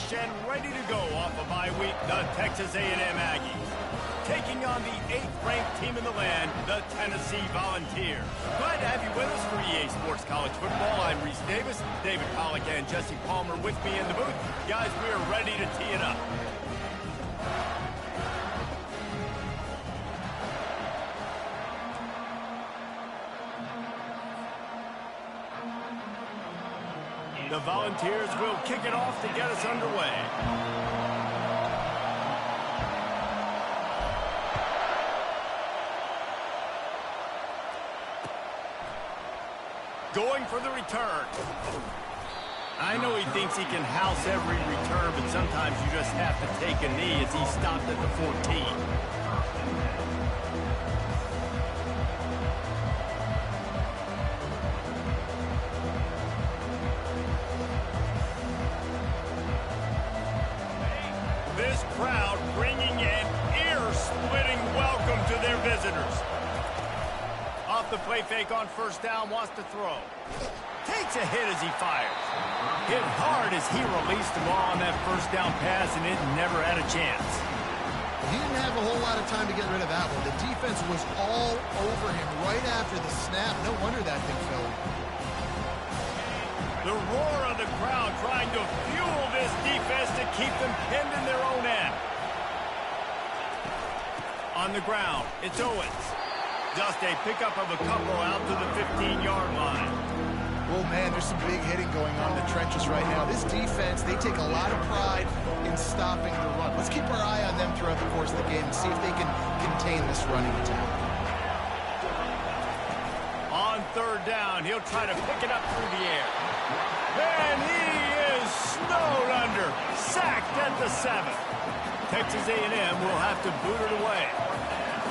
fresh and ready to go off a bye week, the Texas A&M Aggies. Taking on the 8th-ranked team in the land, the Tennessee Volunteers. Glad to have you with us for EA Sports College Football. I'm Reese Davis, David Pollack, and Jesse Palmer with me in the booth. Guys, we are ready to tee it up. The Volunteers will kick it off to get us underway. Going for the return. I know he thinks he can house every return, but sometimes you just have to take a knee as he stopped at the 14. This crowd bringing an ear-splitting welcome to their visitors. Off the play fake on first down, wants to throw. Takes a hit as he fires. Hit hard as he released the ball on that first down pass, and it never had a chance. He didn't have a whole lot of time to get rid of that one. The defense was all over him right after the snap. No wonder that thing fell. The roar of the crowd trying to fuel this defense to keep them pinned in their own end. On the ground, it's Owens. Just a pickup of a couple out to the 15-yard line. Well, man, there's some big hitting going on in the trenches right now. This defense, they take a lot of pride in stopping the run. Let's keep our eye on them throughout the course of the game and see if they can contain this running attack. On third down, he'll try to pick it up through the air. And he is snowed under, sacked at the 7. Texas A&M will have to boot it away.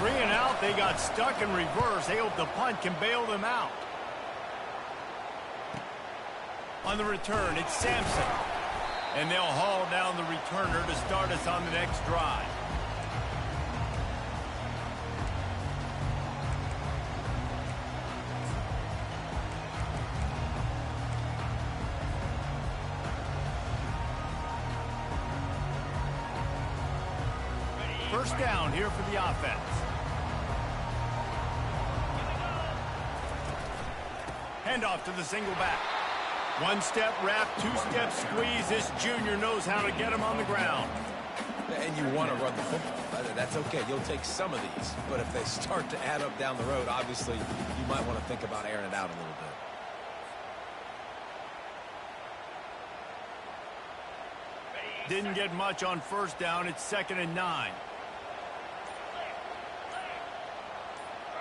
3 and out, they got stuck in reverse. They hope the punt can bail them out. On the return, it's Sampson. And they'll haul down the returner to start us on the next drive. First down here for the offense. Handoff to the single back. One-step wrap, two-step squeeze. This junior knows how to get him on the ground. And you want to run the football. That's okay. You'll take some of these. But if they start to add up down the road, obviously, you might want to think about airing it out a little bit. Didn't get much on first down. It's 2nd and 9.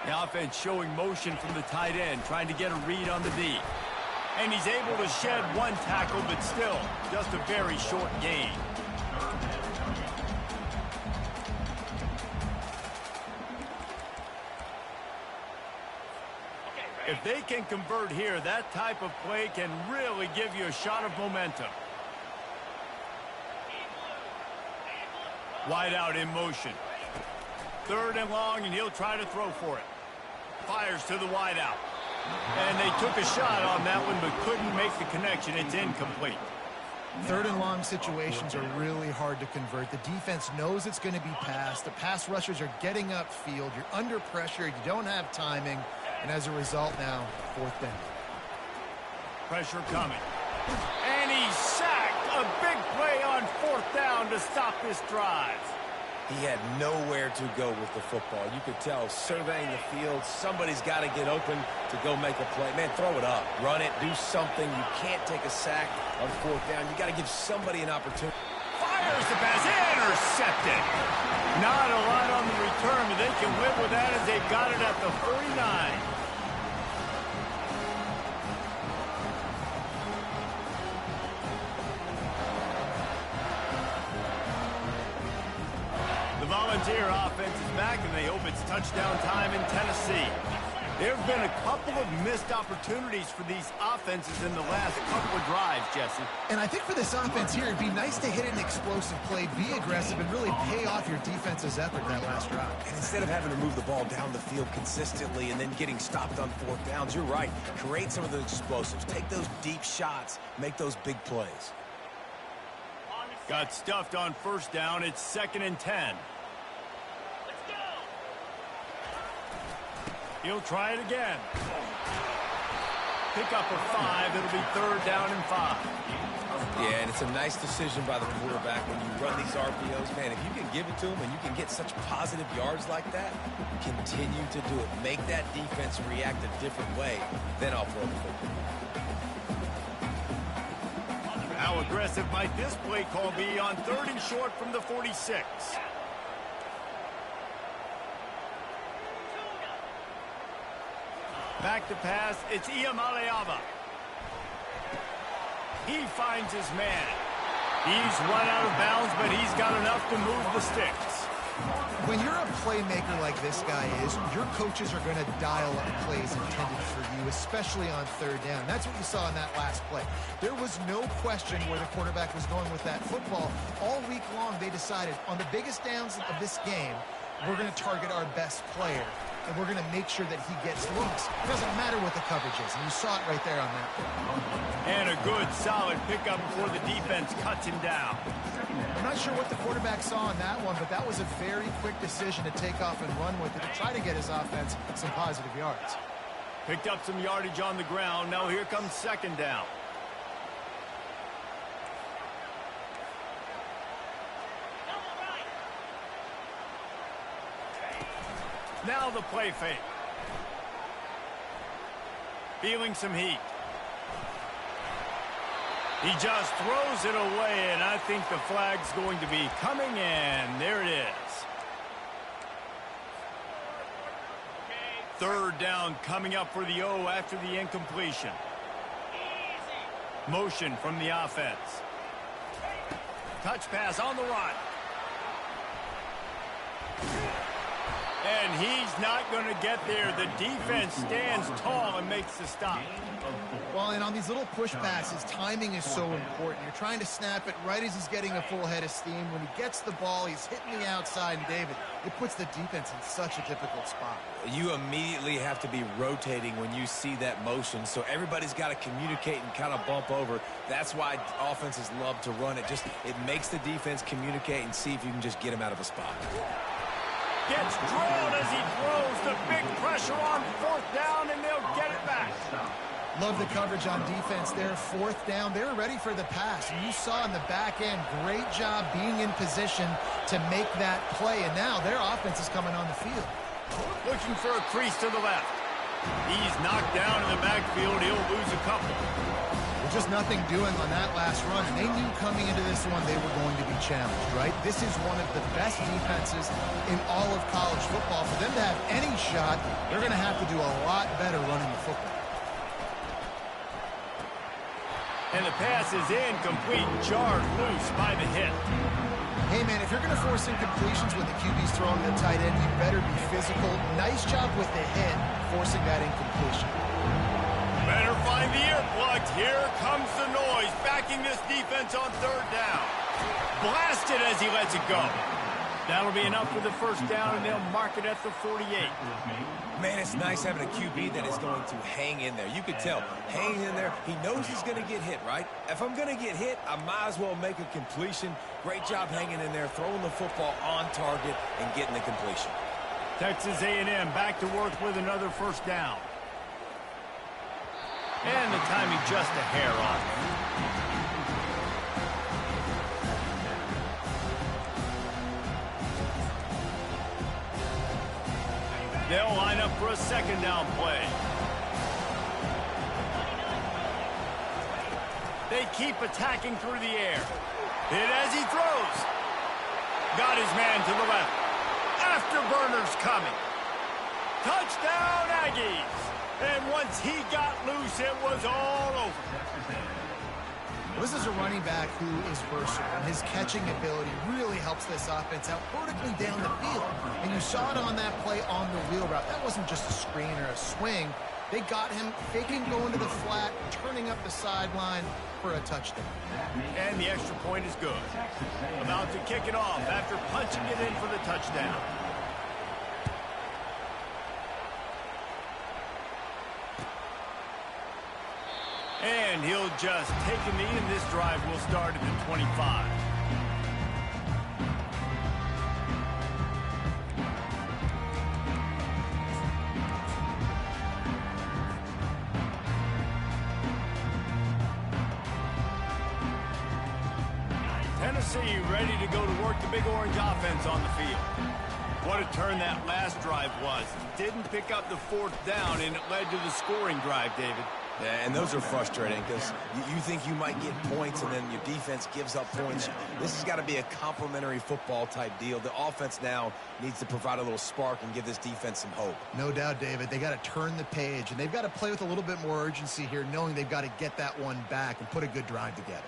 The offense showing motion from the tight end, trying to get a read on the D. And he's able to shed one tackle, but still, just a very short gain. If they can convert here, that type of play can really give you a shot of momentum. Wide out in motion. 3rd and long, and he'll try to throw for it. Fires to the wide out. And they took a shot on that one, but couldn't make the connection. It's incomplete. 3rd and long situations are really hard to convert. The defense knows it's going to be passed. The pass rushers are getting upfield. You're under pressure. You don't have timing. And as a result now, 4th down. Pressure coming. And he's sacked. A big play on 4th down to stop this drive. He had nowhere to go with the football. You could tell, surveying the field, somebody's got to get open to go make a play. Man, throw it up. Run it. Do something. You can't take a sack on 4th down. You got to give somebody an opportunity. Fires the pass. Intercepted. Not a lot on the return, but they can live with that as they've got it at the 39. The Volunteer offense is back, and they hope it's touchdown time in Tennessee. There have been a couple of missed opportunities for these offenses in the last couple of drives, Jesse. And I think for this offense here, it'd be nice to hit an explosive play, be aggressive, and really pay off your defense's effort that last drive. And instead of having to move the ball down the field consistently and then getting stopped on 4th downs, you're right. Create some of those explosives. Take those deep shots. Make those big plays. Got stuffed on first down. It's 2nd and 10. He'll try it again. Pick up a 5. It'll be 3rd down and 5. Yeah, and it's a nice decision by the quarterback when you run these RPOs. Man, if you can give it to him and you can get such positive yards like that, continue to do it. Make that defense react a different way, then I'll throw the football. How aggressive might this play call be on 3rd and short from the 46? Back to pass, it's Iamaleava. He finds his man. He's run out of bounds, but he's got enough to move the sticks. When you're a playmaker like this guy is, your coaches are going to dial up plays intended for you, especially on 3rd down. That's what you saw in that last play. There was no question where the quarterback was going with that football. All week long, they decided on the biggest downs of this game, we're going to target our best player, and we're going to make sure that he gets looks. It doesn't matter what the coverage is, and you saw it right there on that play. And a good, solid pickup before the defense cuts him down. I'm not sure what the quarterback saw on that one, but that was a very quick decision to take off and run with it to try to get his offense some positive yards. Picked up some yardage on the ground. Now here comes 2nd down. Now the play fake. Feeling some heat. He just throws it away, and I think the flag's going to be coming in. There it is. 3rd down coming up for the O after the incompletion. Motion from the offense. Touch pass on the run. And he's not going to get there. The defense stands tall and makes the stop. Well, and on these little push passes, timing is so important. You're trying to snap it right as he's getting a full head of steam. When he gets the ball, he's hitting the outside, and David, it puts the defense in such a difficult spot. You immediately have to be rotating when you see that motion, so everybody's got to communicate and kind of bump over. That's why offenses love to run it. It makes the defense communicate and see if you can just get him out of a spot. Gets drilled as he throws. The big pressure on 4th down, and they'll get it back. Love the coverage on defense there. 4th down, they were ready for the pass. And you saw in the back end, great job being in position to make that play. And now their offense is coming on the field. Looking for a crease to the left. He's knocked down in the backfield. He'll lose a couple. Just nothing doing on that last run. And they knew coming into this one they were going to be challenged, right? This is one of the best defenses in all of college football. For them to have any shot, they're going to have to do a lot better running the football. And the pass is incomplete, jarred loose by the hit. Hey, man, if you're going to force incompletions when the QB's throwing the tight end, you better be physical. Nice job with the hit, forcing that incompletion. Better find the earplugs. Here comes the noise, backing this defense on 3rd down. Blasted as he lets it go. That'll be enough for the 1st down, and they'll mark it at the 48. Man, it's nice having a QB that is going to hang in there. You could tell, hanging in there, he knows he's going to get hit, right? If I'm going to get hit, I might as well make a completion. Great job hanging in there, throwing the football on target and getting the completion. Texas A&M back to work with another 1st down. And the timing just a hair off. They'll line up for a 2nd down play. They keep attacking through the air. Hit as he throws. Got his man to the left. Afterburners coming. Touchdown, Aggies. And once he got loose, it was all over. This is a running back who is versatile, and his catching ability really helps this offense out vertically down the field. And you saw it on that play on the wheel route. That wasn't just a screen or a swing. They got him faking going to the flat, turning up the sideline for a touchdown. And the extra point is good. About to kick it off after punching it in for the touchdown. And he'll just take a knee, and this drive will start at the 25. Tennessee ready to go to work the Big Orange offense on the field. What a turn that last drive was. Didn't pick up the fourth down, and it led to the scoring drive, David. Yeah, and those are frustrating because you think you might get points and then your defense gives up points. This has got to be a complementary football type deal. The offense now needs to provide a little spark and give this defense some hope. No doubt, David. They got to turn the page, and they've got to play with a little bit more urgency here, knowing they've got to get that one back and put a good drive together.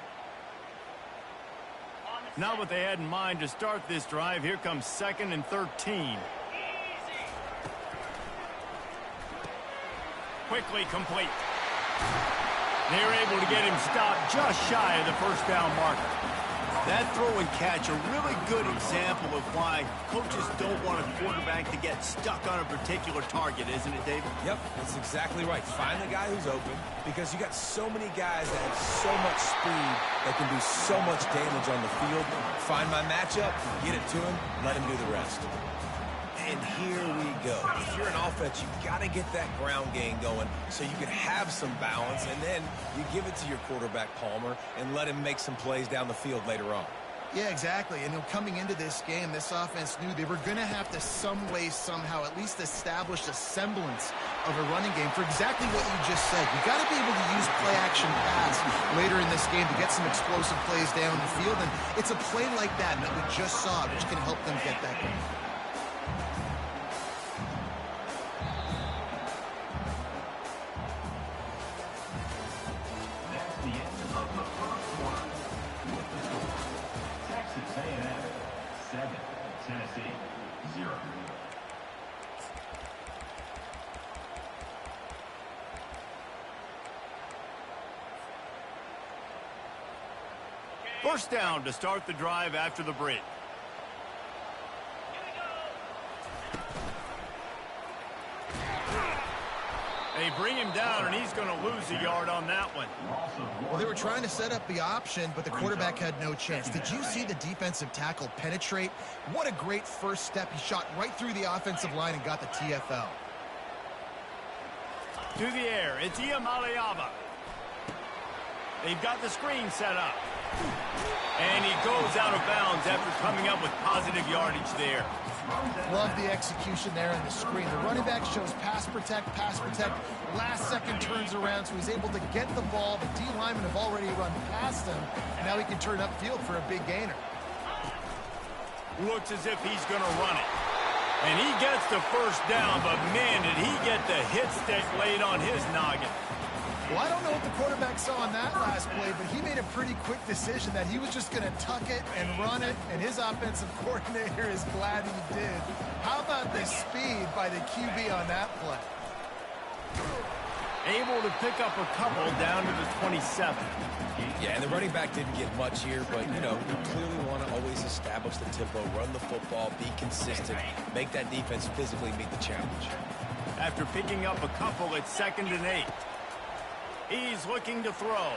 Not what they had in mind to start this drive. Here comes 2nd and 13. Quickly complete. They're able to get him stopped just shy of the first down marker. That throw and catch, a really good example of why coaches don't want a quarterback to get stuck on a particular target, isn't it, David? Yep, that's exactly right. Find the guy who's open because you got so many guys that have so much speed that can do so much damage on the field. Find my matchup, get it to him, let him do the rest. And here we go. If you're an offense, you've got to get that ground game going so you can have some balance, and then you give it to your quarterback, Palmer, and let him make some plays down the field later on. Yeah, exactly. And coming into this game, this offense knew they were going to have to some way, somehow, at least establish a semblance of a running game for exactly what you just said. You got to be able to use play-action pass later in this game to get some explosive plays down the field, and it's a play like that we just saw, which can help them get that going. First down to start the drive after the break. They bring him down, and he's going to lose a yard on that one. Well, they were trying to set up the option, but the quarterback had no chance. Did you see the defensive tackle penetrate? What a great first step. He shot right through the offensive line and got the TFL. To the air, it's Iamaleava. They've got the screen set up. And he goes out of bounds after coming up with positive yardage there. Love the execution there in the screen. The running back shows pass protect, last second turns around, so he's able to get the ball. The D linemen have already run past him, and now he can turn upfield for a big gainer. Looks as if he's going to run it. And he gets the first down, but man, did he get the hit stick laid on his noggin. Well, I don't know what the quarterback saw on that last play, but he made a pretty quick decision that he was just going to tuck it and run it, and his offensive coordinator is glad he did. How about the speed by the QB on that play? Able to pick up a couple down to the 27. Yeah, and the running back didn't get much here, but, you clearly want to always establish the tempo, run the football, be consistent, make that defense physically meet the challenge. After picking up a couple, it's 2nd and 8. He's looking to throw.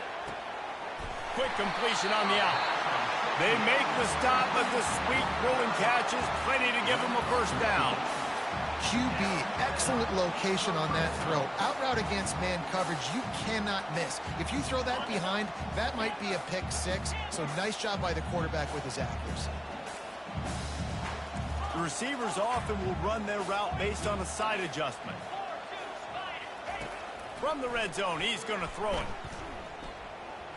Quick completion on the out. They make the stop, but the sweet throw and catch is plenty to give him a first down. QB, excellent location on that throw. Out route against man coverage, you cannot miss. If you throw that behind, that might be a pick six. So nice job by the quarterback with his accuracy. The receivers often will run their route based on a side adjustment. From the red zone, he's going to throw it.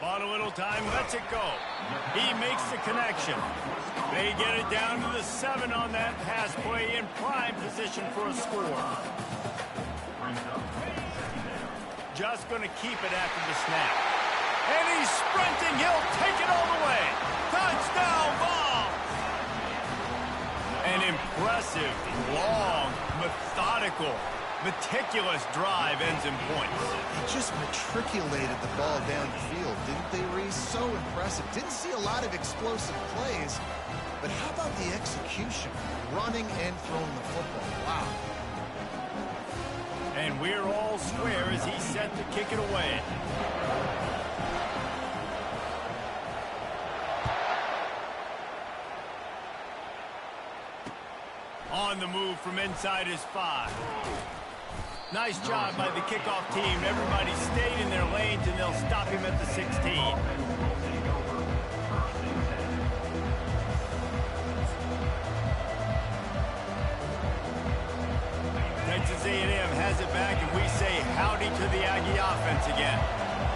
Bought a little time, lets it go. He makes the connection. They get it down to the 7 on that pass play in prime position for a score. Just going to keep it after the snap. And he's sprinting. He'll take it all the way. Touchdown ball. An impressive, long, methodical, meticulous drive ends in points. He just matriculated the ball downfield, didn't they, Reese? So impressive. Didn't see a lot of explosive plays, but how about the execution? Running and throwing the football. Wow. And we're all square as he's set to kick it away. On the move from inside his 5. Nice job by the kickoff team. Everybody stayed in their lanes, and they'll stop him at the 16. say howdy to the Aggie offense again.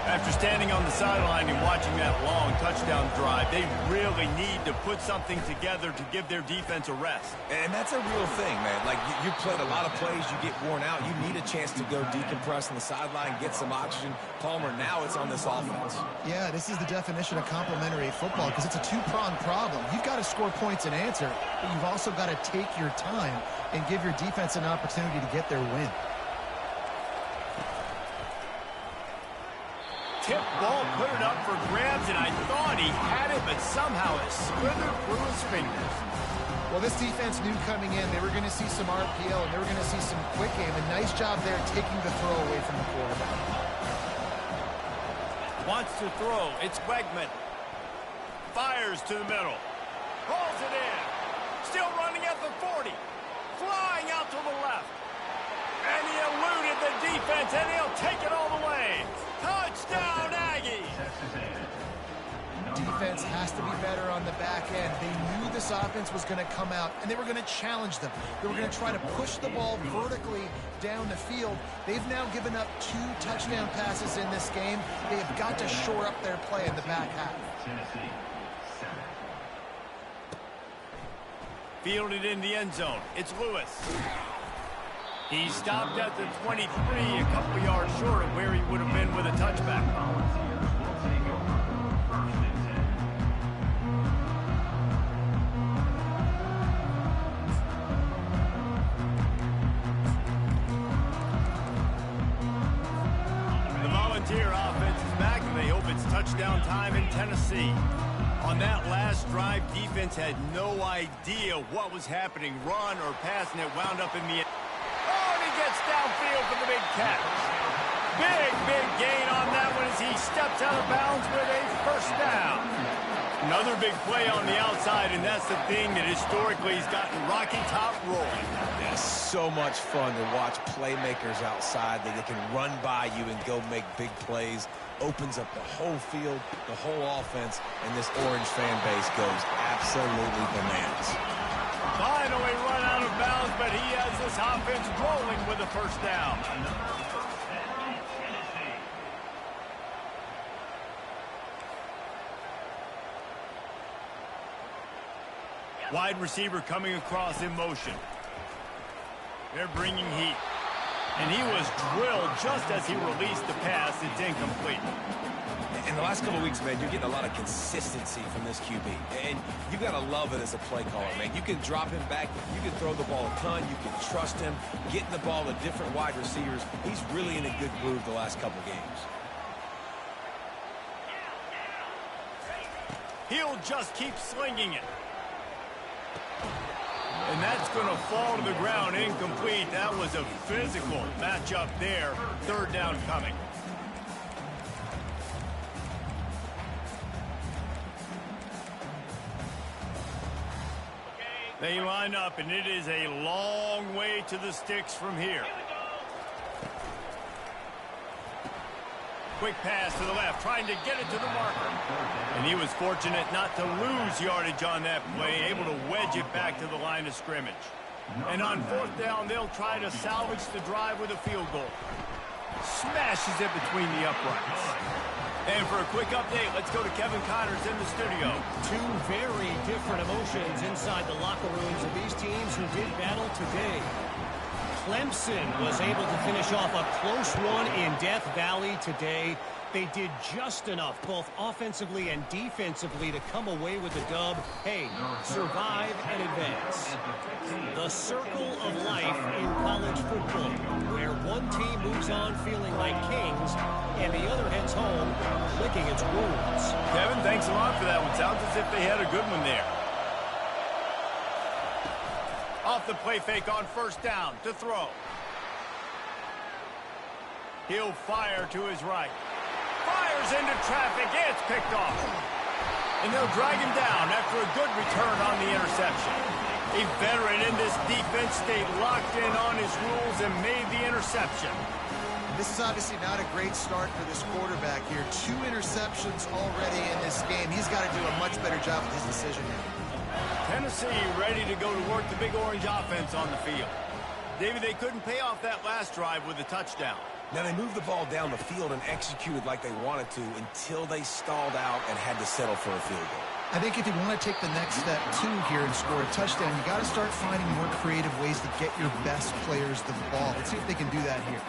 After standing on the sideline and watching that long touchdown drive, they really need to put something together to give their defense a rest. And that's a real thing, man. Like, you played a lot of plays, you get worn out. You need a chance to go decompress on the sideline, get some oxygen. Palmer, now it's on this offense. Yeah, this is the definition of complementary football because it's a two-pronged problem. You've got to score points and answer, but you've also got to take your time and give your defense an opportunity to get their win. Tip ball, put it up for grabs, and I thought he had it, but somehow it slithered through his fingers. Well, this defense knew coming in they were going to see some RPO and they were going to see some quick game. A nice job there taking the throw away from the quarterback. Wants to throw. It's Wegman. Fires to the middle. Pulls it in. Still running at the 40. Flying out to the left. And he eluded the defense, and he'll take it all the way. Touchdown, Aggies! Defense has to be better on the back end. They knew this offense was going to come out, and they were going to challenge them. They were going to try to push the ball vertically down the field. They've now given up 2 touchdown passes in this game. They have got to shore up their play in the back half. Fielded in the end zone. It's Lewis. He stopped at the 23, a couple yards short of where he would have been with a touchback. The Volunteer offense is back, and they hope it's touchdown time in Tennessee. On that last drive, defense had no idea what was happening, run or pass, and it wound up in the end. Oh, and he gets downfield for the big catch. Big gain on that one as he steps out of bounds with a first down. Another big play on the outside, and that's the thing that historically has gotten Rocky Top rolling. It's so much fun to watch playmakers outside that they can run by you and go make big plays. Opens up the whole field, the whole offense, and this Orange fan base goes absolutely bananas. Finally run out of bounds, but he has this offense rolling with a first down. Wide receiver coming across in motion. They're bringing heat. And he was drilled just as he released the pass. It's incomplete. In the last couple of weeks, man, you're getting a lot of consistency from this QB. And you got to love it as a play caller, man. You can drop him back. You can throw the ball a ton. You can trust him. Getting the ball to different wide receivers. He's really in a good groove the last couple of games. He'll just keep slinging it. And that's going to fall to the ground incomplete. That was a physical matchup there. Third down coming. They line up, and it is a long way to the sticks from here. Quick pass to the left, trying to get it to the marker. And he was fortunate not to lose yardage on that play, able to wedge it back to the line of scrimmage. And on fourth down, they'll try to salvage the drive with a field goal. Smashes it between the uprights. And for a quick update, let's go to Kevin Connors in the studio. 2 very different emotions inside the locker rooms of these teams who did battle today. Clemson was able to finish off a close one in Death Valley today. They did just enough, both offensively and defensively, to come away with the dub. Hey, survive and advance. The circle of life in college football, where one team moves on feeling like kings, and the other heads home licking its wounds. Kevin, thanks a lot for that one. Sounds as if they had a good one there. Off the play fake on first down to throw. He'll fire to his right. Fires into traffic. It's picked off. And they'll drag him down after a good return on the interception. A veteran in this defense stayed locked in on his rules and made the interception. This is obviously not a great start for this quarterback here. 2 interceptions already in this game. He's got to do a much better job with his decision here. Tennessee ready to go to work the Big Orange offense on the field. David, they couldn't pay off that last drive with a touchdown. Now, they moved the ball down the field and executed like they wanted to until they stalled out and had to settle for a field goal. I think if you want to take the next step, too, here and score a touchdown, you got to start finding more creative ways to get your best players the ball. Let's see if they can do that here.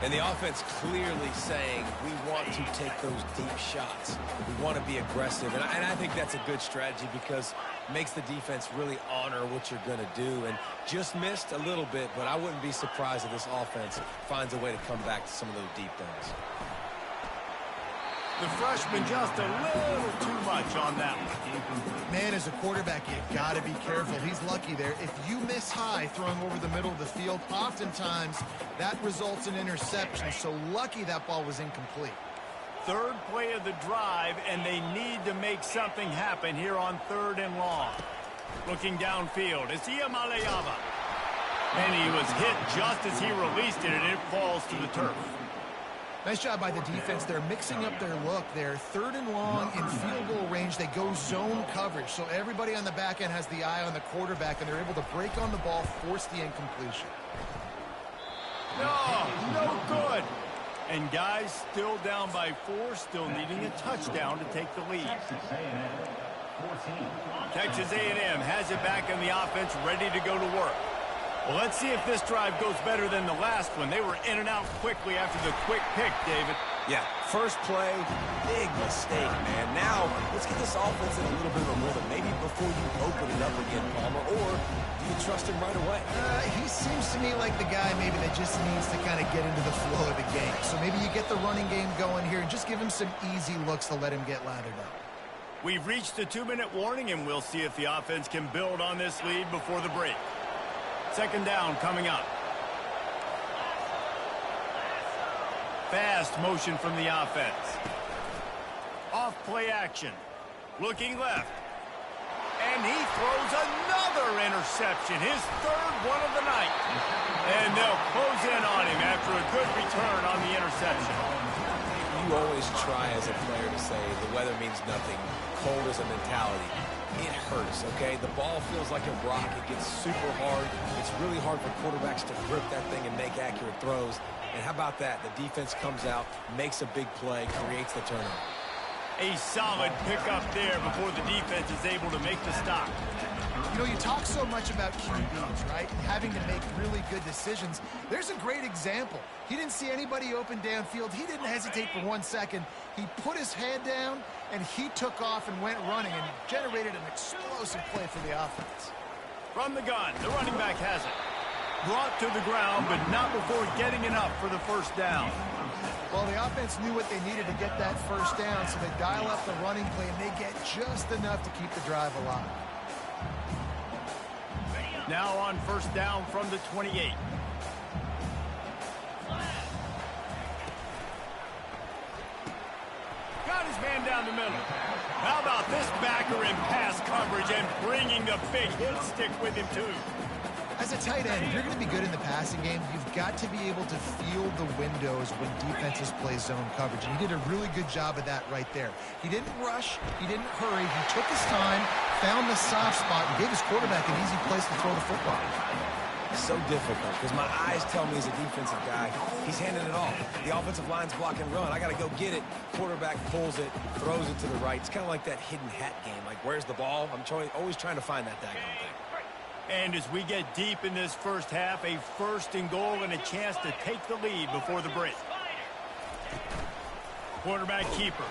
And the offense clearly saying, we want to take those deep shots. We want to be aggressive. And I think that's a good strategy because it makes the defense really honor what you're going to do. And just missed a little bit, but I wouldn't be surprised if this offense finds a way to come back to some of those deep things. The freshman just a little too much on that one. Man, as a quarterback, you got to be careful. He's lucky there. If you miss high throwing over the middle of the field, oftentimes that results in interception. So lucky that ball was incomplete. Third play of the drive, and they need to make something happen here on 3rd and long. Looking downfield, it's Iamaleava. And he was hit just as he released it, and it falls to the turf. Nice job by the defense. They're mixing up their look there. 3rd and long in field goal range. They go zone coverage. So everybody on the back end has the eye on the quarterback, and they're able to break on the ball, force the incompletion. No good. And guys still down by 4, still needing a touchdown to take the lead. Texas A&M has it back in the offense, ready to go to work. Well, let's see if this drive goes better than the last one. They were in and out quickly after the quick pick, David. Yeah, first play, big mistake, man. Now, let's get this offense in a little bit of a rhythm. Maybe before you open it up again, Palmer, or do you trust him right away? He seems to me like the guy maybe that just needs to kind of get into the flow of the game. So maybe you get the running game going here and just give him some easy looks to let him get lathered up. We've reached the 2-minute warning, and we'll see if the offense can build on this lead before the break. 2nd down coming up. Fast motion from the offense. Off play action. Looking left. And he throws another interception. His 3rd one of the night. And they'll close in on him after a good return on the interception. You always try as a player to say the weather means nothing. Cold is a mentality. It hurts, okay? The ball feels like a rock. It gets super hard. It's really hard for quarterbacks to grip that thing and make accurate throws. And how about that? The defense comes out, makes a big play, creates the turnover. A solid pickup there before the defense is able to make the stop. You know, you talk so much about QBs, right? And having to make really good decisions. There's a great example. He didn't see anybody open downfield. He didn't hesitate for 1 second. He put his head down, and he took off and went running and generated an explosive play for the offense. From the gun, the running back has it. Brought to the ground, but not before getting enough for the 1st down. Well, the offense knew what they needed to get that 1st down, so they dial up the running play, and they get just enough to keep the drive alive. Now on 1st down from the 28. Got his man down the middle. How about this backer in pass coverage and bringing the big hit stick with him, too? As a tight end, if you're going to be good in the passing game, you've got to be able to feel the windows when defenses play zone coverage. And he did a really good job of that right there. He didn't rush. He didn't hurry. He took his time, found the soft spot, and gave his quarterback an easy place to throw the football. So difficult because my eyes tell me as a defensive guy, he's handing it off. The offensive line's block and run. I got to go get it. Quarterback pulls it, throws it to the right. It's kind of like that hidden hat game. Like, where's the ball? I'm always trying to find that daggone thing. And as we get deep in this 1st half, a 1st and goal and a chance to take the lead before the break. Quarterback keeper.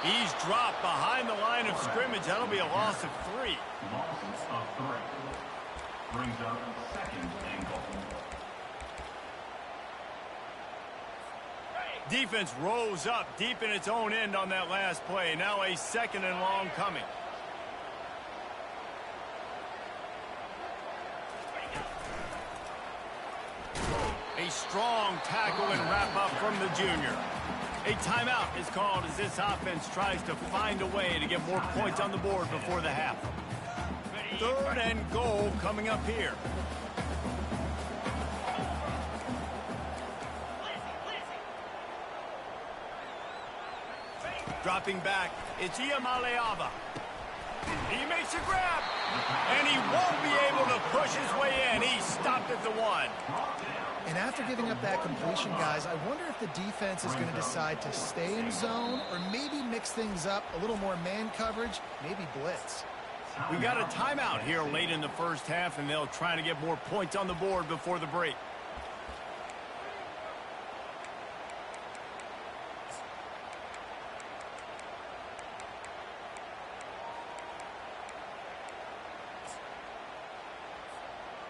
He's dropped behind the line of scrimmage. That'll be a loss of 3. Loss of 3. Brings up 2nd and goal. Defense rose up deep in its own end on that last play. Now a 2nd and long coming. A strong tackle and wrap up from the junior. A timeout is called as this offense tries to find a way to get more points on the board before the half. 3rd and goal coming up here. Dropping back, it's Iamaleava. He makes a grab, and he won't be able to push his way in. He stopped at the 1. And after giving up that completion, guys, I wonder if the defense is going to decide to stay in zone or maybe mix things up, a little more man coverage, maybe blitz. We got a timeout here late in the first half, and they'll try to get more points on the board before the break.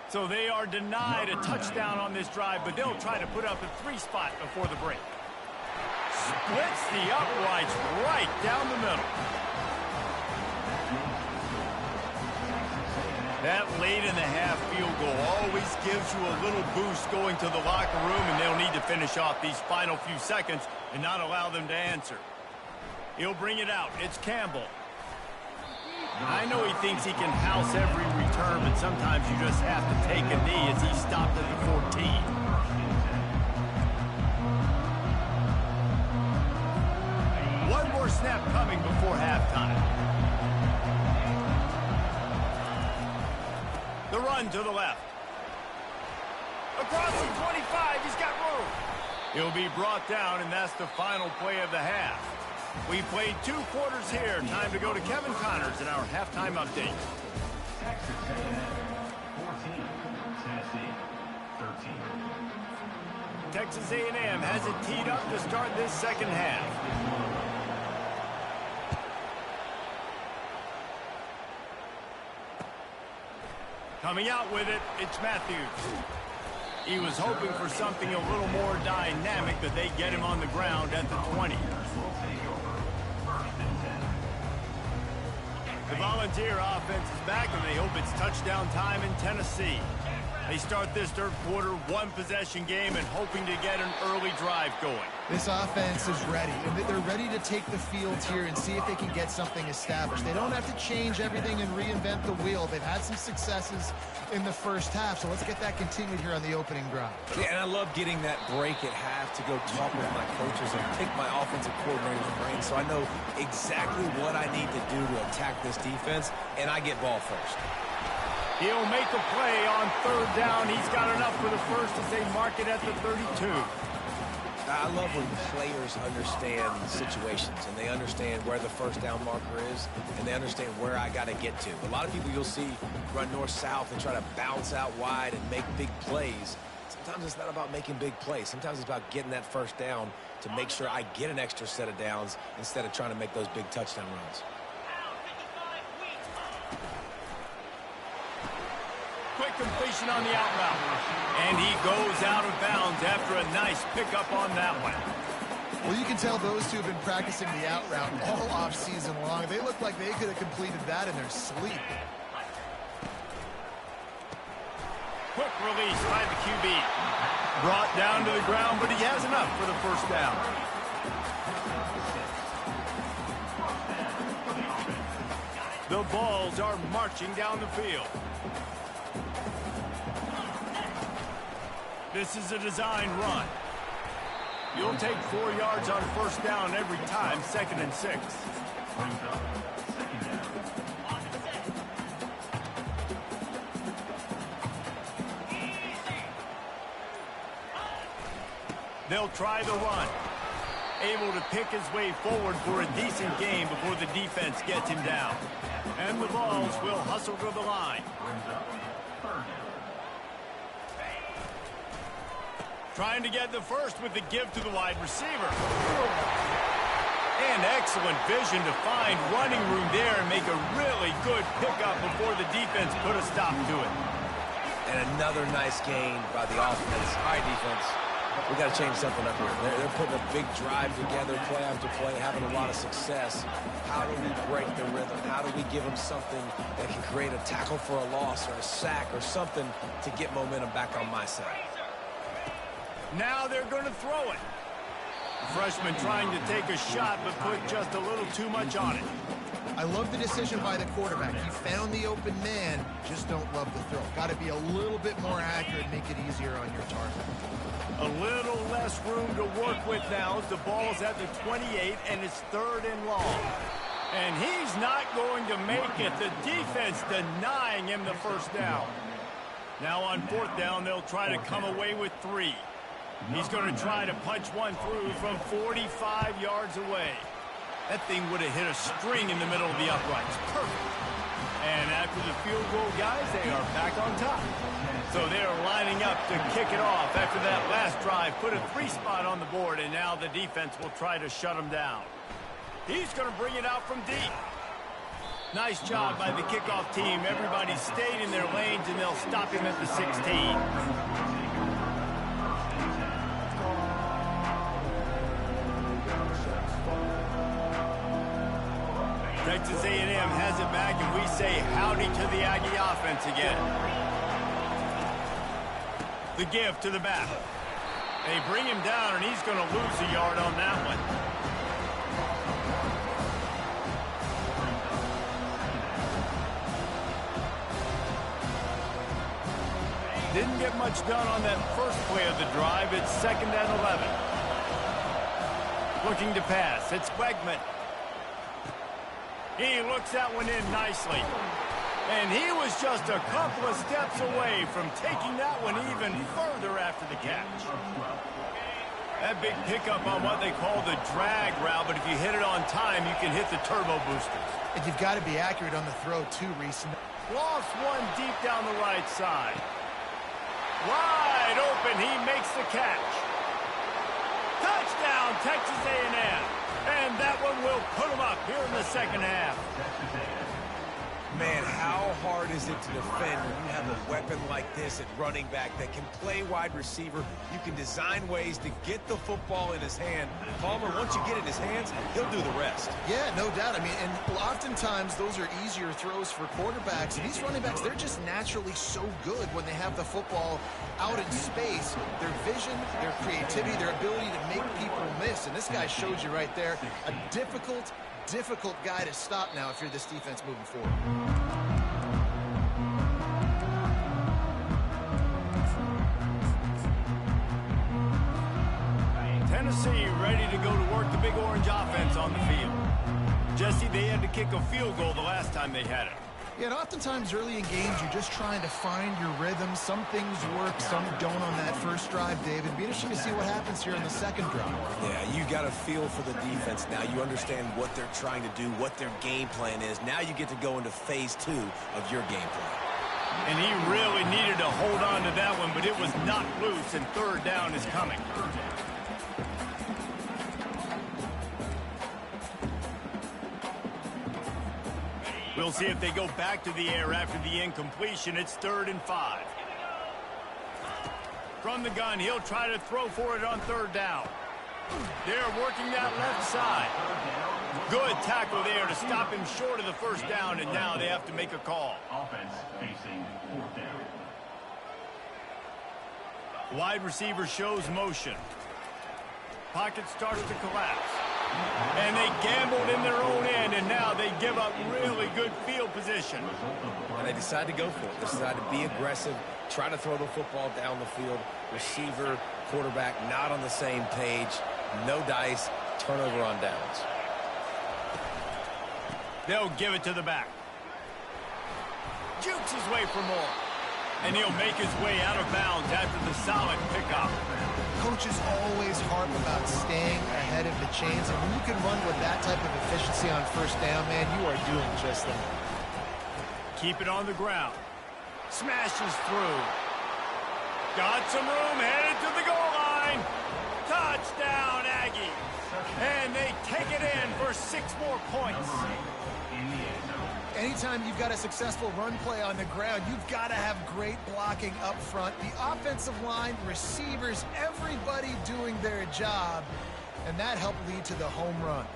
So they are denied a touchdown on this drive, but they'll try to put up a 3-spot before the break. Splits the uprights right down the middle. That late in the half field goal always gives you a little boost going to the locker room, and they'll need to finish off these final few seconds and not allow them to answer. He'll bring it out. It's Campbell. I know he thinks he can house every return, but sometimes you just have to take a knee as he stopped at the 14. One more snap coming before halftime. The run to the left. Across the 25, he's got room. He'll be brought down, and that's the final play of the half. We played 2 quarters here. Time to go to Kevin Connors in our halftime update. Texas A&M 14, Tennessee 13. Texas A&M has it teed up to start this second half. Coming out with it, it's Matthews. He was hoping for something a little more dynamic, but they get him on the ground at the 20. The Volunteer offense is back, and they hope it's touchdown time in Tennessee. They start this third quarter one-possession game and hoping to get an early drive going. This offense is ready, and they're ready to take the field here and see if they can get something established. They don't have to change everything and reinvent the wheel. They've had some successes in the first half, so let's get that continued here on the opening drive. Yeah, and I love getting that break at half to go talk with my coaches and pick my offensive coordinator's brain so I know exactly what I need to do to attack this defense, and I get ball first. He'll make a play on third down. He's got enough for the first as they mark it at the 32. I love when players understand situations and they understand where the first down marker is and they understand where I got to get to. A lot of people you'll see run north-south and try to bounce out wide and make big plays. Sometimes it's not about making big plays. Sometimes it's about getting that first down to make sure I get an extra set of downs instead of trying to make those big touchdown runs. Quick completion on the out route. And he goes out of bounds after a nice pickup on that one. Well, you can tell those two have been practicing the out route all off season long. They look like they could have completed that in their sleep. Quick release by the QB. Brought down to the ground, but he has enough for the first down. The Vols are marching down the field. This is a design run. You'll take 4 yards on first down every time, 2nd and 6. They'll try the run. Able to pick his way forward for a decent game before the defense gets him down. And the Vols will hustle to the line. Trying to get the first with the give to the wide receiver. And excellent vision to find running room there and make a really good pickup before the defense put a stop to it. And another nice gain by the offense. All right, defense, we got to change something up here. They're putting a big drive together, play after play, having a lot of success. How do we break the rhythm? How do we give them something that can create a tackle for a loss or a sack or something to get momentum back on my side? Now they're going to throw it. The freshman trying to take a shot, but put just a little too much on it. I love the decision by the quarterback. He found the open man, just don't love the throw. Got to be a little bit more accurate, make it easier on your target. A little less room to work with now as the ball's at the 28, and it's 3rd and long. And he's not going to make it. The defense denying him the first down. Now on fourth down, they'll try to come away with 3. He's going to try to punch one through from 45 yards away. That thing would have hit a string in the middle of the uprights. Perfect. And after the field goal, guys, they are back on top. So they are lining up to kick it off after that last drive. Put a 3 spot on the board, and now the defense will try to shut them down. He's going to bring it out from deep. Nice job by the kickoff team. Everybody stayed in their lanes, and they'll stop him at the 16. Texas A&M has it back, and we say howdy to the Aggie offense again. The give to the back. They bring him down, and he's going to lose a yard on that one. Didn't get much done on that first play of the drive. It's 2nd and 11. Looking to pass. It's Wegman. He looks that one in nicely. And he was just a couple of steps away from taking that one even further after the catch. That big pickup on what they call the drag route, but if you hit it on time, you can hit the turbo boosters. And you've got to be accurate on the throw, too, Reese. Lost one deep down the right side. Wide open, he makes the catch. Touchdown, Texas A&M. And that one will put them up here in the second half. Man, how hard is it to defend when you have a weapon like this at running back that can play wide receiver? You can design ways to get the football in his hand. Palmer, once you get it in his hands, he'll do the rest. Yeah, no doubt. I mean, and oftentimes those are easier throws for quarterbacks. And these running backs, they're just naturally so good when they have the football out in space. Their vision, their creativity, their ability to make people miss. And this guy showed you right there a difficult guy to stop now if you're this defense moving forward. Tennessee ready to go to work the Big Orange offense on the field. Jesse, they had to kick a field goal the last time they had it. Yeah, and oftentimes early in games, you're just trying to find your rhythm. Some things work, some don't on that first drive, David. Be interesting to see what happens here in the second drive. Yeah, you got a feel for the defense now. You understand what they're trying to do, what their game plan is. Now you get to go into phase 2 of your game plan. And he really needed to hold on to that one, but it was knocked loose, and third down is coming. We'll see if they go back to the air after the incompletion. It's 3rd and 5. From the gun, he'll try to throw for it on 3rd down. They're working that left side. Good tackle there to stop him short of the first down, and now they have to make a call. Offense facing 4th down. Wide receiver shows motion. Pocket starts to collapse. And they gambled in their own end, and now they give up really good field position. And they decide to go for it. They decide to be aggressive, try to throw the football down the field. Receiver, quarterback not on the same page. No dice, turnover on downs. They'll give it to the back. Jukes his way for more. And he'll make his way out of bounds after the solid pickup. Coaches always harp about staying ahead of the chains, and when you can run with that type of efficiency on first down, man, you are doing just that. Keep it on the ground. Smashes through. Got some room, headed to the goal line. Touchdown, Aggies. And they take it in for 6 more points. Anytime you've got a successful run play on the ground, you've got to have great blocking up front. The offensive line, receivers, everybody doing their job, and that helped lead to the home run.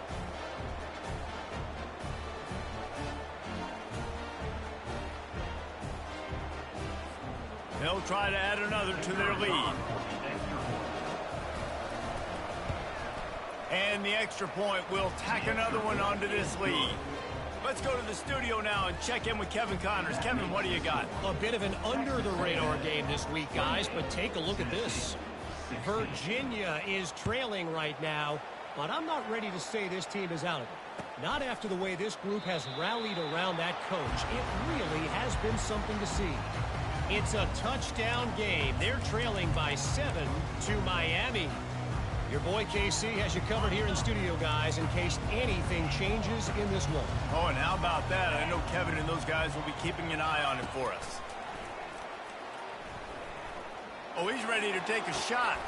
They'll try to add another to their lead. And the extra point will tack another one onto this lead. Let's go to the studio now and check in with Kevin Connors. Kevin, what do you got? A bit of an under-the-radar game this week, guys, but take a look at this. Virginia is trailing right now, but I'm not ready to say this team is out of it. Not after the way this group has rallied around that coach. It really has been something to see. It's a touchdown game. They're trailing by 7 to Miami. Your boy KC has you covered here in studio, guys, in case anything changes in this one. Oh, and how about that? I know Kevin and those guys will be keeping an eye on it for us. Oh, he's ready to take a shot.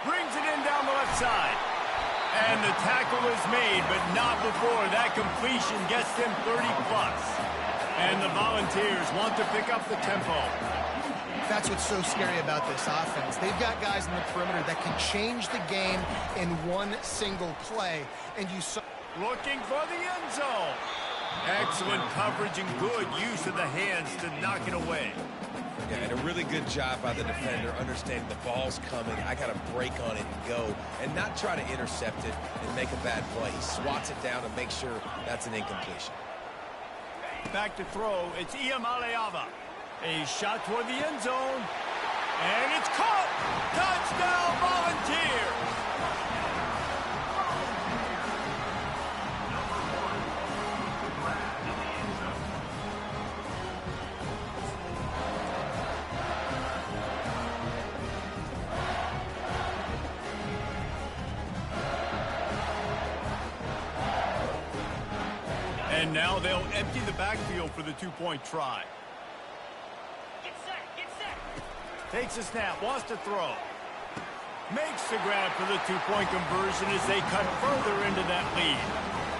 Brings it in down the left side. And the tackle is made, but not before that completion gets them 30+. And the Volunteers want to pick up the tempo. That's what's so scary about this offense. They've got guys in the perimeter that can change the game in one single play. And you saw... Looking for the end zone. Excellent coverage and good use of the hands to knock it away. Yeah, and a really good job by the defender understanding the ball's coming. I got to break on it and go and not try to intercept it and make a bad play. He swats it down and makes sure that's an incompletion. Back to throw. It's Iamaleava. A shot toward the end zone. And it's caught. Touchdown, Volunteers. And now they'll empty the backfield for the two-point try. Get set. Takes a snap, wants to throw. Makes the grab for the two-point conversion as they cut further into that lead.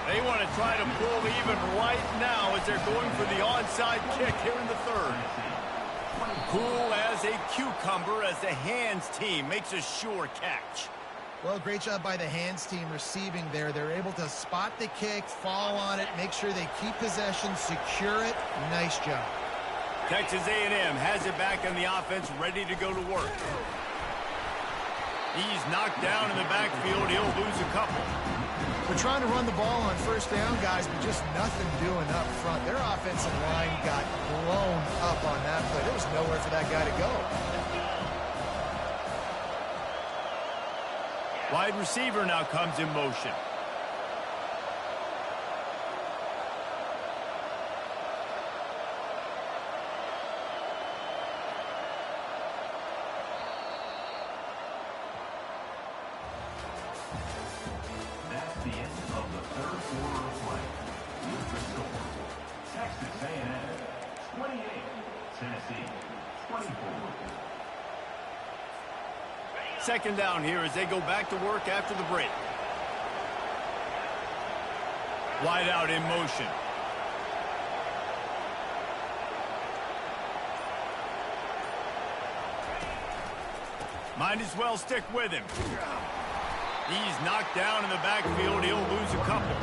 They want to try to pull even right now as they're going for the onside kick here in the third. Cool as a cucumber as the hands team makes a sure catch. Well, great job by the hands team receiving there. They're able to spot the kick, fall on it, make sure they keep possession, secure it. Nice job. Texas A&M has it back in the offense, ready to go to work. He's knocked down in the backfield. He'll lose a couple. They're trying to run the ball on first down, guys, but just nothing doing up front. Their offensive line got blown up on that play. There was nowhere for that guy to go. Wide receiver now comes in motion. That's the end of the third quarter of play. With the score, Texas A&M 28, Tennessee 24. Second down here as they go back to work after the break. Wide out in motion. Might as well stick with him. He's knocked down in the backfield. He'll lose a couple.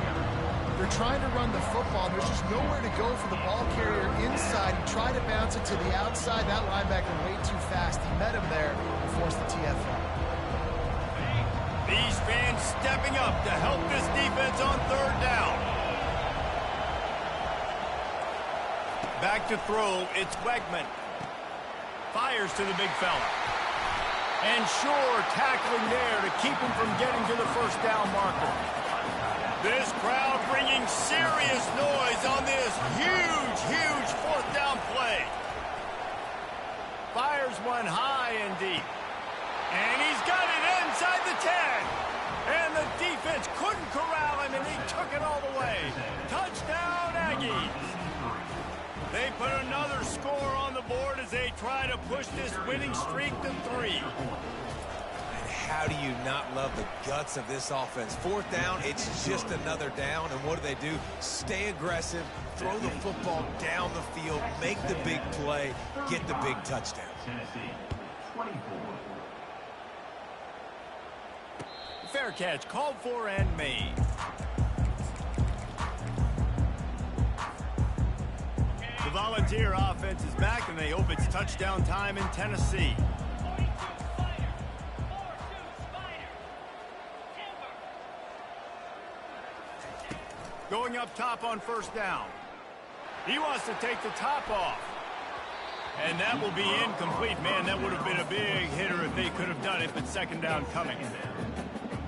They're trying to run the football. There's just nowhere to go for the ball carrier inside. He tried to bounce it to the outside. That linebacker way too fast. He met him there and forced the TFL. These fans stepping up to help this defense on third down. Back to throw. It's Wegman. Fires to the big fella. And sure, tackling there to keep him from getting to the first down marker. This crowd bringing serious noise on this huge fourth down play. Fires one high and deep. And he's got it inside the 10. And the defense couldn't corral him, and he took it all the way. Touchdown, Aggies. They put another score on the board as they try to push this winning streak to 3. How do you not love the guts of this offense? Fourth down, it's just another down, and what do? Stay aggressive, throw the football down the field, make the big play, get the big touchdown. Tennessee 24. Fair catch, called for and made. The Volunteer offense is back, and they hope it's touchdown time in Tennessee. Going up top on first down. He wants to take the top off. And that will be incomplete. Man, that would have been a big hitter if they could have done it, but second down coming.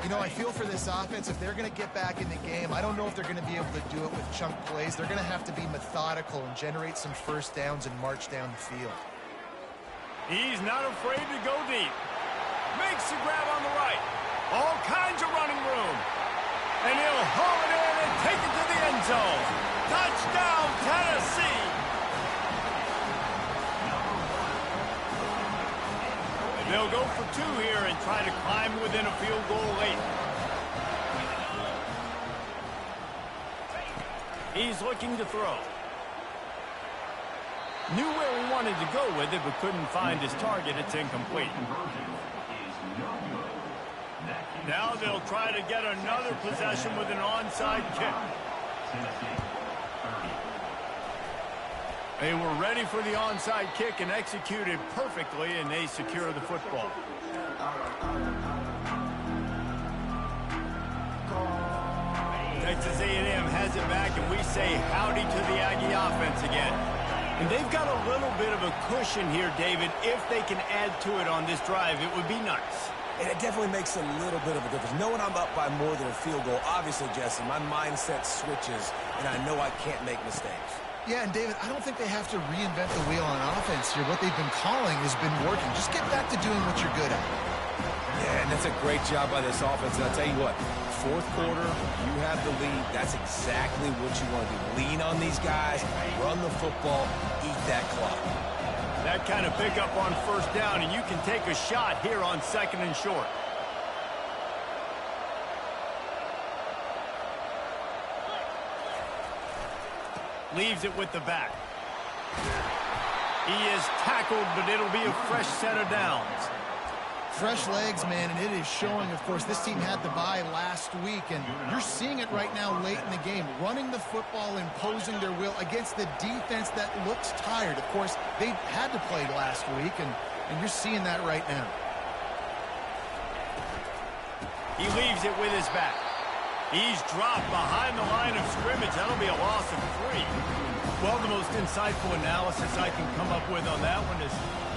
You know, I feel for this offense, if they're going to get back in the game, I don't know if they're going to be able to do it with chunk plays. They're going to have to be methodical and generate some first downs and march down the field. He's not afraid to go deep. Makes the grab on the right. All kinds of running room. And he'll haul it in and take it to the end zone. Touchdown, Tennessee. And they'll go for 2 here and try to climb within a field goal late. He's looking to throw. Knew where he wanted to go with it, but couldn't find his target. It's incomplete. Now they'll try to get another possession with an onside kick. They were ready for the onside kick and executed perfectly, and they secure the football. Texas A&M has it back, and we say howdy to the Aggie offense again. And they've got a little bit of a cushion here, David. If they can add to it on this drive, it would be nice. And it definitely makes a little bit of a difference. Knowing I'm up by more than a field goal, obviously, Jesse, my mindset switches, and I know I can't make mistakes. Yeah, and David, I don't think they have to reinvent the wheel on offense here. What they've been calling has been working. Just get back to doing what you're good at. Yeah, and that's a great job by this offense. And I'll tell you what, fourth quarter, you have the lead. That's exactly what you want to do. Lean on these guys, run the football, eat that clock. That kind of pickup on first down, and you can take a shot here on 2nd and short. Leaves it with the back. He is tackled, but it'll be a fresh set of downs. Fresh legs, man, and it is showing, of course, this team had the bye last week, and you're seeing it right now late in the game, running the football, imposing their will against the defense that looks tired. Of course, they had to play last week, and you're seeing that right now. He leaves it with his back. He's dropped behind the line of scrimmage. That'll be a loss of 3. Well, the most insightful analysis I can come up with on that one is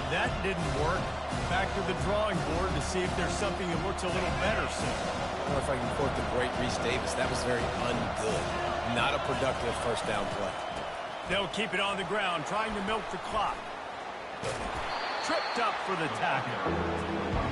that didn't work. Back to the drawing board to see if there's something that looks a little better soon. I don't know if I can quote the great Reese Davis. That was very ungood. Not a productive first down play. They'll keep it on the ground, trying to milk the clock. Tripped up for the tackle.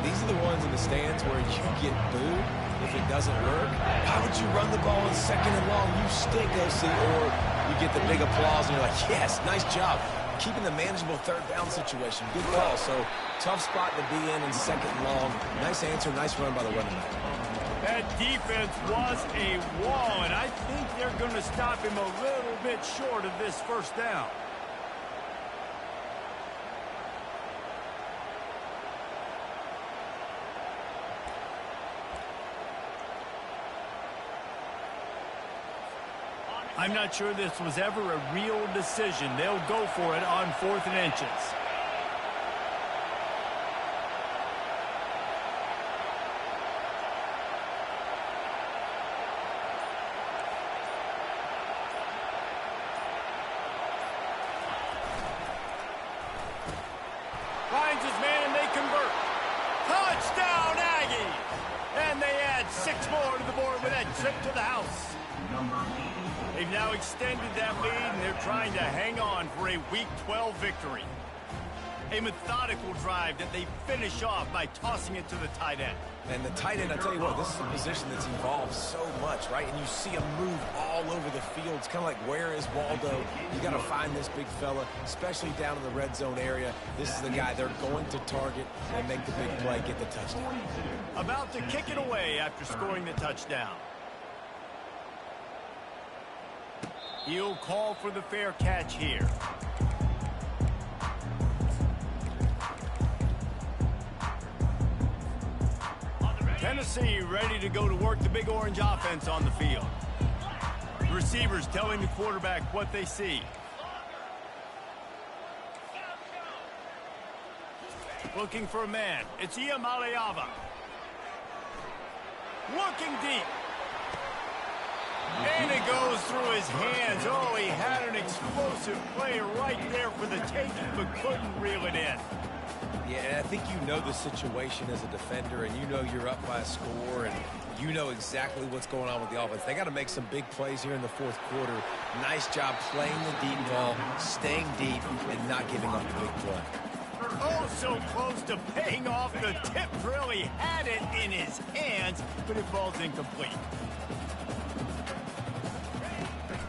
These are the ones in the stands where you get booed if it doesn't work. How would you run the ball in 2nd and long? You stink, OC. Or you get the big applause and you're like, yes, nice job. Keeping the manageable 3rd down situation. Good call. So tough spot to be in 2nd and long. Nice answer, nice run by the running back. That defense was a wall, and I think they're going to stop him a little bit short of this first down. I'm not sure this was ever a real decision. They'll go for it on 4th and inches. Finds his man and they convert. Touchdown, Aggies! And they add 6 more to the board with that trip to the house. They've now extended that lead, and they're trying to hang on for a Week 12 victory. A methodical drive that they finish off by tossing it to the tight end. And the tight end, I tell you what, this is a position that's involved so much, right? And you see him move all over the field. It's kind of like, where is Waldo? You got to find this big fella, especially down in the red zone area. This is the guy they're going to target and make the big play, get the touchdown. About to kick it away after scoring the touchdown. He'll call for the fair catch here. Tennessee ready to go to work the Big Orange offense on the field. The receivers telling the quarterback what they see. Looking for a man. It's Iamaleava. Looking deep. And it goes through his hands. Oh, he had an explosive play right there for the taking, but couldn't reel it in. Yeah, I think you know the situation as a defender, and you know you're up by a score, and you know exactly what's going on with the offense. They got to make some big plays here in the 4th quarter. Nice job playing the deep ball, staying deep, and not giving up the big play. Oh, so close to paying off. The tip really had it in his hands, but it falls incomplete.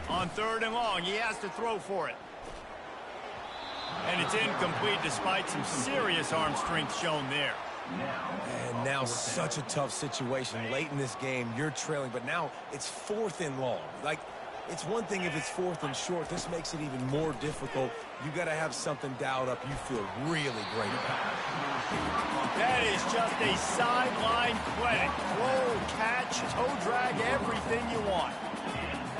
On 3rd and long, he has to throw for it. And it's incomplete despite some serious arm strength shown there. And now such a tough situation. Late in this game, you're trailing, but now it's 4th and long. Like, it's one thing if it's 4th and short. This makes it even more difficult. You got to have something dialed up you feel really great about. That is just a sideline clinic. Throw, catch, toe drag, everything you want.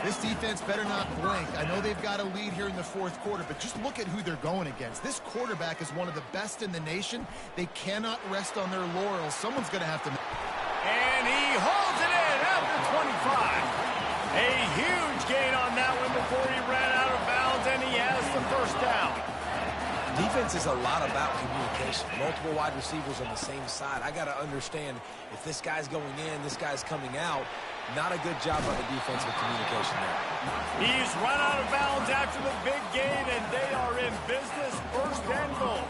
This defense better not blink. I know they've got a lead here in the 4th quarter, but just look at who they're going against. This quarterback is one of the best in the nation. They cannot rest on their laurels. Someone's going to have to... And he holds it in after 25. A huge gain on that one before he ran out of bounds, and he has the 1st down. Defense is a lot about communication. Multiple wide receivers on the same side. I got to understand if this guy's going in, this guy's coming out. Not a good job by the defense with communication there. He's run out of bounds after the big gain, and they are in business. 1st and goal.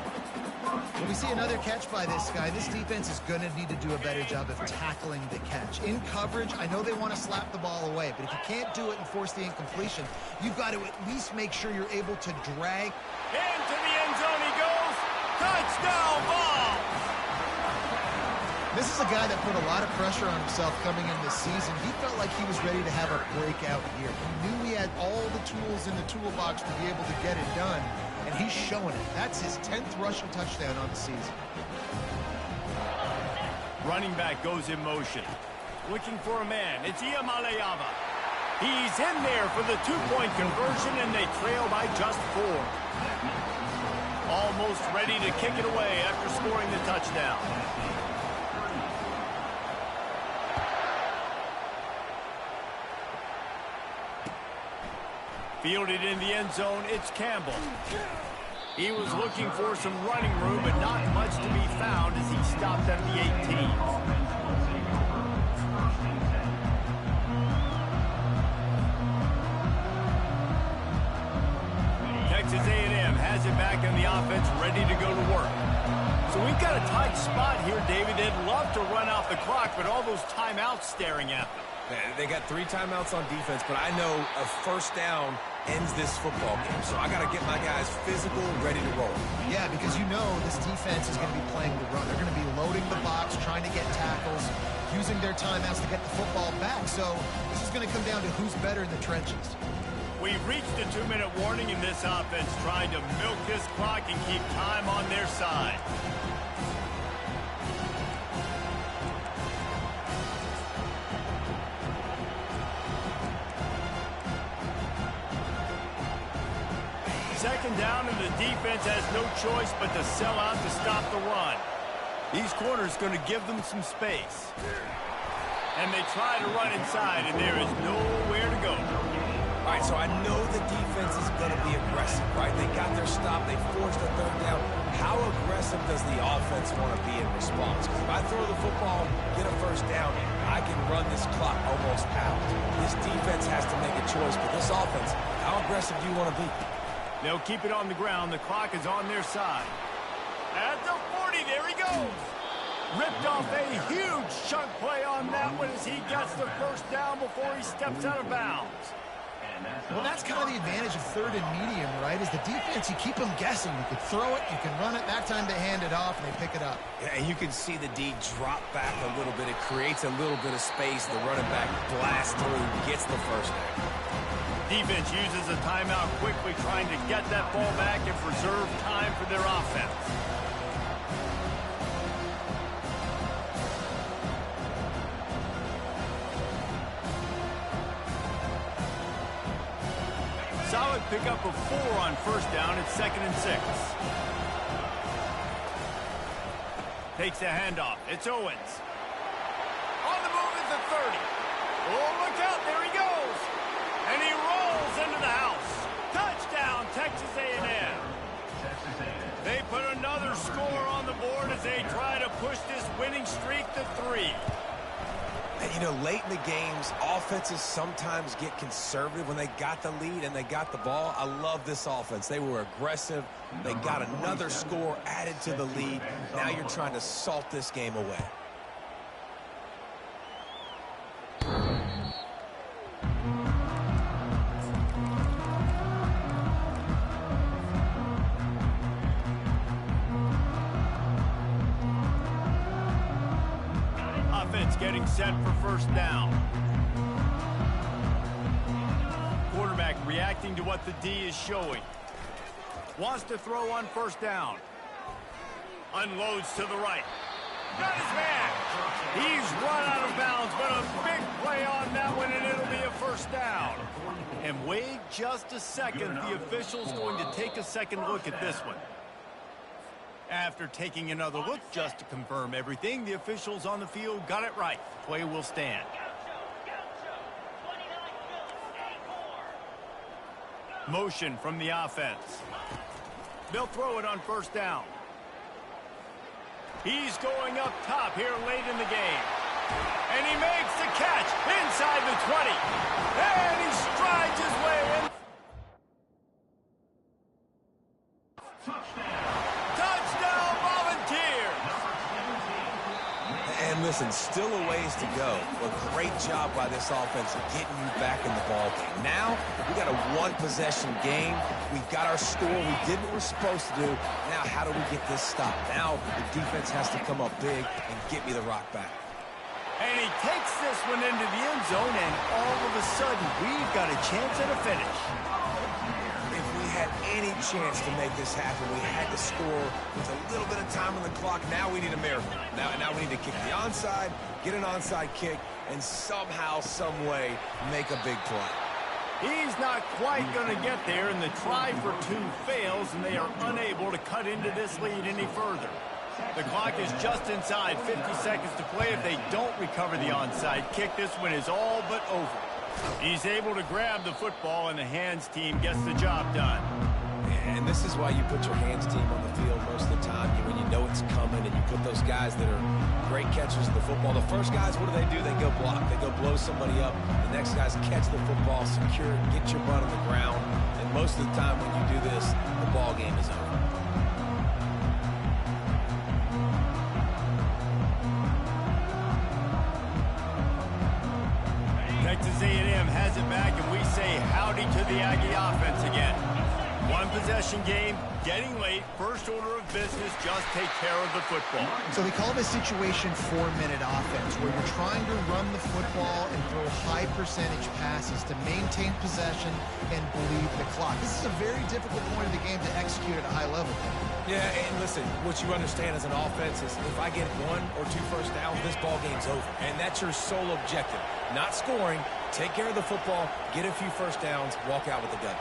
When we see another catch by this guy, this defense is going to need to do a better job of tackling the catch. In coverage, I know they want to slap the ball away, but if you can't do it and force the incompletion, you've got to at least make sure you're able to drag. Into the end zone he goes. Touchdown ball. This is a guy that put a lot of pressure on himself coming in this season. He felt like he was ready to have a breakout year. He knew he had all the tools in the toolbox to be able to get it done, and he's showing it. That's his 10th rushing touchdown on the season. Running back goes in motion. Looking for a man. It's Iamaleava. He's in there for the 2-point conversion, and they trail by just 4. Almost ready to kick it away after scoring the touchdown. Fielded in the end zone, it's Campbell. He was looking for some running room, but not much to be found as he stopped at the 18. Texas A&M has it back in the offense, ready to go to work. So we've got a tight spot here, David. They'd love to run out the clock, but all those timeouts staring at them. They got 3 timeouts on defense, but I know a 1st down ends this football game. So I got to get my guys physical, ready to roll. Yeah, because you know this defense is going to be playing the run. They're going to be loading the box, trying to get tackles, using their timeouts to get the football back. So this is going to come down to who's better in the trenches. We've reached a 2-minute warning in this offense, trying to milk this clock and keep time on their side. Second down, and the defense has no choice but to sell out to stop the run. These corners going to give them some space. And they try to run inside, and there is nowhere to go. All right, so I know the defense is going to be aggressive, right? They got their stop. They forced a 3rd down. How aggressive does the offense want to be in response? Because if I throw the football, get a 1st down, I can run this clock almost out. This defense has to make a choice, but this offense, how aggressive do you want to be? They'll keep it on the ground. The clock is on their side. At the 40, there he goes. Ripped off a huge chunk play on that one as he gets the 1st down before he steps out of bounds. Well, that's kind of the advantage of 3rd and medium, right? Is the defense, you keep them guessing. You can throw it, you can run it. That time they hand it off, and they pick it up. Yeah, and you can see the D drop back a little bit. It creates a little bit of space. The running back blasts through, gets the 1st down. Defense uses a timeout quickly, trying to get that ball back and preserve time for their offense. Solid pickup of 4 on 1st down. It's 2nd and 6. Takes the handoff. It's Owens. On the move at the 30. Oh, look out. There he goes. And he rolls into the house. Touchdown, Texas A&M. They put another score on the board as they try to push this winning streak to 3. And, you know, late in the games, offenses sometimes get conservative when they got the lead and they got the ball. I love this offense. They were aggressive. They got another score added to the lead. Now you're trying to salt this game away. Getting set for first down. Quarterback reacting to what the D is showing. Wants to throw on first down. Unloads to the right. Got his man. He's run out of bounds, but a big play on that one, and it'll be a first down. And wait just a second. The official's going to take a second look at this one. After taking another look just to confirm everything, the officials on the field got it right. Play will stand. Motion from the offense. They'll throw it on first down. He's going up top here late in the game. And he makes the catch inside the 20. And he strides his way in. Touchdown Volunteers! And listen, still a ways to go. But great job by this offense of getting you back in the ball game. Now, we got a one-possession game. We've got our score. We did what we're supposed to do. Now, how do we get this stopped? Now, the defense has to come up big and get me the rock back. And he takes this one into the end zone, and all of a sudden, we've got a chance at a finish. If we had any chance to make this happen, we had to score with a little bit of time on the clock. Now we need a miracle. Now we need to kick the onside, get an onside kick, and somehow, some way, make a big play. He's not quite going to get there, and the try for two fails, and they are unable to cut into this lead any further. The clock is just inside 50 seconds to play. If they don't recover the onside kick, this one is all but over. He's able to grab the football, and the hands team gets the job done. And this is why you put your hands team on the field most of the time, when you know it's coming, and you put those guys that are great catchers of the football. The first guys, what do? They go block. They go blow somebody up. The next guys catch the football, secure it, get your butt on the ground. And most of the time when you do this, the ball game is over. Texas A&M has it back, and we say howdy to the Aggie offense again. One possession game, getting late, first order of business, just take care of the football. So they call it a situation 4-minute offense, where you're trying to run the football and throw high percentage passes to maintain possession and bleed the clock. This is a very difficult point of the game to execute at a high level. Yeah, and listen, what you understand as an offense is if I get 1 or 2 first downs, this ball game's over. And that's your sole objective. Not scoring, take care of the football, get a few first downs, walk out with the W.